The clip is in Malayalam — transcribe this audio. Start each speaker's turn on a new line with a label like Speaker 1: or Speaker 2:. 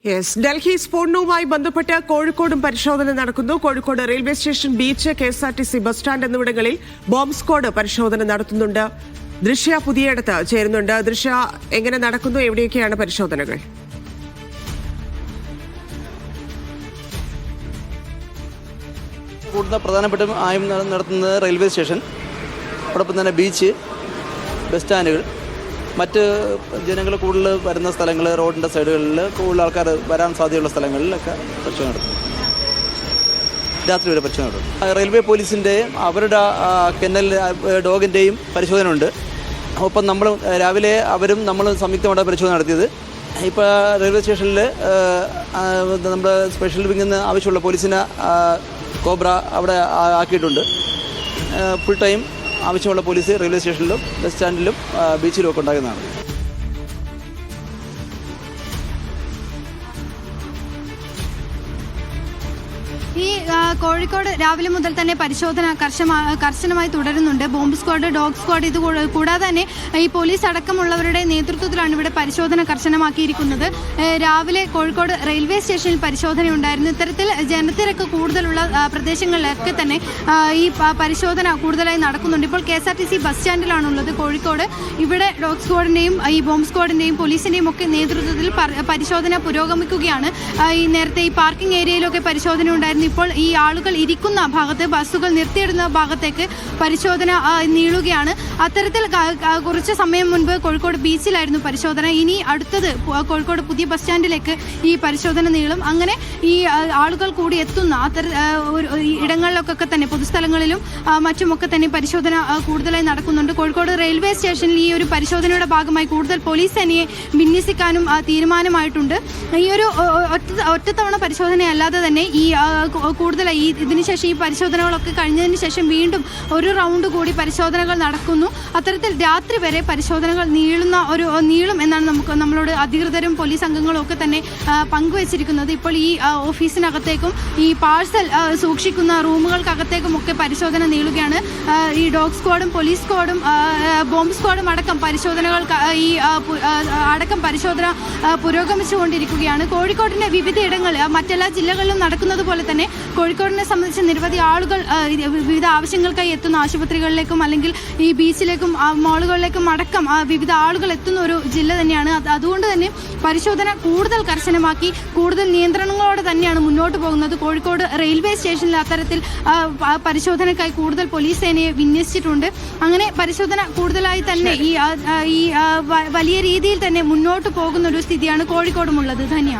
Speaker 1: ഡൽഹി സ്ഫോടനവുമായി ബന്ധപ്പെട്ട് കോഴിക്കോടും പരിശോധന നടക്കുന്നു. Kozhikode railway station, beach, KSRTC bus stand എന്നിവിടങ്ങളിൽ ബോംബ് സ്ക്വാഡ് പരിശോധന നടത്തുന്നുണ്ട്. ദൃശ്യ പുതിയടത്ത് ചേരുന്നുണ്ട്. ദൃശ്യ, എങ്ങനെ നടക്കുന്നു? എവിടെയൊക്കെയാണ് പരിശോധനകൾ?
Speaker 2: കൂടുതൽ പ്രധാനപ്പെട്ട ആയും നടത്തുന്നത് റെയിൽവേ സ്റ്റേഷൻ, അതോടൊപ്പം തന്നെ ബീച്ച്, ബസ് സ്റ്റാൻഡുകൾ, മറ്റ് ജനങ്ങൾ കൂടുതൽ വരുന്ന സ്ഥലങ്ങൾ, റോഡിൻ്റെ സൈഡുകളിൽ കൂടുതൽ ആൾക്കാർ വരാൻ സാധ്യതയുള്ള സ്ഥലങ്ങളിലൊക്കെ പരിശോധന നടത്തും. രാത്രി വരെ പരിശോധന നടത്തും. റെയിൽവേ പോലീസിൻ്റെയും അവരുടെ കെന്നൽ ഡോഗിൻ്റെയും പരിശോധന ഉണ്ട്. ഒപ്പം നമ്മൾ രാവിലെ അവരും നമ്മൾ സംയുക്തമായിട്ട് പരിശോധന നടത്തിയത്. ഇപ്പോൾ റെയിൽവേ സ്റ്റേഷനിൽ നമ്മുടെ സ്പെഷ്യൽ വിങ്ങിൽ നിന്ന് ആവശ്യമുള്ള പോലീസിനെ കോബ്ര അവിടെ ആക്കിയിട്ടുണ്ട്. ഫുൾ ടൈം ആവശ്യമുള്ള പോലീസ് റെയിൽവേ സ്റ്റേഷനിലും ബസ് സ്റ്റാൻഡിലും ബീച്ചിലും ഒക്കെ ഉണ്ടാകുന്നതാണ്.
Speaker 3: ഈ കോഴിക്കോട് രാവിലെ മുതൽ തന്നെ പരിശോധന കർശനമായി തുടരുന്നുണ്ട്. ബോംബ് സ്ക്വാഡ്, ഡോഗ് സ്ക്വാഡ്, ഇത് കൂടാതെ തന്നെ ഈ പോലീസ് അടക്കമുള്ളവരുടെ നേതൃത്വത്തിലാണ് ഇവിടെ പരിശോധന കർശനമാക്കിയിരിക്കുന്നത്. രാവിലെ കോഴിക്കോട് റെയിൽവേ സ്റ്റേഷനിൽ പരിശോധനയുണ്ടായിരുന്നു. ഇത്തരത്തിൽ ജനത്തിരക്ക് കൂടുതലുള്ള പ്രദേശങ്ങളിലൊക്കെ തന്നെ ഈ പരിശോധന കൂടുതലായി നടക്കുന്നുണ്ട്. ഇപ്പോൾ KSRTC ബസ് സ്റ്റാൻഡിലാണുള്ളത് കോഴിക്കോട്. ഇവിടെ ഡോഗ് സ്ക്വാഡിൻ്റെയും ഈ ബോംബ് സ്ക്വാഡിൻ്റെയും പോലീസിൻ്റെയും ഒക്കെ നേതൃത്വത്തിൽ പരിശോധന പുരോഗമിക്കുകയാണ്. ഈ നേരത്തെ ഈ പാർക്കിംഗ് ഏരിയയിലൊക്കെ പരിശോധന ഉണ്ടായിരുന്നു. ഇപ്പോൾ ഈ ആളുകൾ ഇരിക്കുന്ന ഭാഗത്ത്, ബസ്സുകൾ നിർത്തിയിടുന്ന ഭാഗത്തേക്ക് പരിശോധന നീളുകയാണ്. അത്തരത്തിൽ കുറച്ച് സമയം മുൻപ് കോഴിക്കോട് ബീച്ചിലായിരുന്നു പരിശോധന. ഇനി അടുത്തത് കോഴിക്കോട് പുതിയ ബസ് സ്റ്റാൻഡിലേക്ക് ഈ പരിശോധന നീളും. അങ്ങനെ ഈ ആളുകൾ കൂടി എത്തുന്ന ഇടങ്ങളിലൊക്കെ തന്നെ, പൊതുസ്ഥലങ്ങളിലും മറ്റുമൊക്കെ തന്നെ പരിശോധന കൂടുതലായി നടക്കുന്നുണ്ട്. കോഴിക്കോട് റെയിൽവേ സ്റ്റേഷനിൽ ഈ ഒരു പരിശോധനയുടെ ഭാഗമായി കൂടുതൽ പോലീസ് സേനയെ വിന്യസിക്കാനും തീരുമാനമായിട്ടുണ്ട്. ഈ ഒരു ഒറ്റത്തവണ പരിശോധനയല്ലാതെ തന്നെ ഈ കൂടുതലായി ഇതിനുശേഷം ഈ പരിശോധനകളൊക്കെ കഴിഞ്ഞതിന് ശേഷം വീണ്ടും ഒരു റൗണ്ട് കൂടി പരിശോധനകൾ നടക്കുന്നു. അത്തരത്തിൽ രാത്രി വരെ പരിശോധനകൾ നീളും എന്നാണ് നമ്മളോട് അധികൃതരും പോലീസ് അംഗങ്ങളും ഒക്കെ തന്നെ പങ്കുവച്ചിരിക്കുന്നത്. ഇപ്പോൾ ഈ ഓഫീസിനകത്തേക്കും ഈ പാഴ്സൽ സൂക്ഷിക്കുന്ന റൂമുകൾക്കകത്തേക്കും ഒക്കെ പരിശോധന നീളുകയാണ്. ഈ ഡോഗ് സ്ക്വാഡും പോലീസ് സ്ക്വാഡും ബോംബ് സ്ക്വാഡും അടക്കം പരിശോധന പുരോഗമിച്ചുകൊണ്ടിരിക്കുകയാണ്. കോഴിക്കോടിന്റെ വിവിധ ഇടങ്ങൾ മറ്റെല്ലാ ജില്ലകളിലും നടക്കുന്നത് പോലെ തന്നെ കോഴിക്കോടിനെ സംബന്ധിച്ച് നിരവധി ആളുകൾ വിവിധ ആവശ്യങ്ങൾക്കായി എത്തുന്ന ആശുപത്രികളിലേക്കും അല്ലെങ്കിൽ ഈ ബീച്ചിലേക്കും മാളുകളിലേക്കും അടക്കം വിവിധ ആളുകൾ എത്തുന്ന ഒരു ജില്ല തന്നെയാണ്. അതുകൊണ്ട് തന്നെ പരിശോധന കൂടുതൽ കർശനമാക്കി കൂടുതൽ നിയന്ത്രണങ്ങളോടെ തന്നെയാണ് മുന്നോട്ട് പോകുന്നത്. കോഴിക്കോട് റെയിൽവേ സ്റ്റേഷനിൽ അത്തരത്തിൽ പരിശോധനയ്ക്കായി കൂടുതൽ പോലീസ് സേനയെ വിന്യസിച്ചിട്ടുണ്ട്. അങ്ങനെ പരിശോധന കൂടുതലായി തന്നെ ഈ വലിയ രീതിയിൽ തന്നെ മുന്നോട്ട് പോകുന്ന ഒരു സ്ഥിതിയാണ് കോഴിക്കോടുമുള്ളത്. ധന്യ.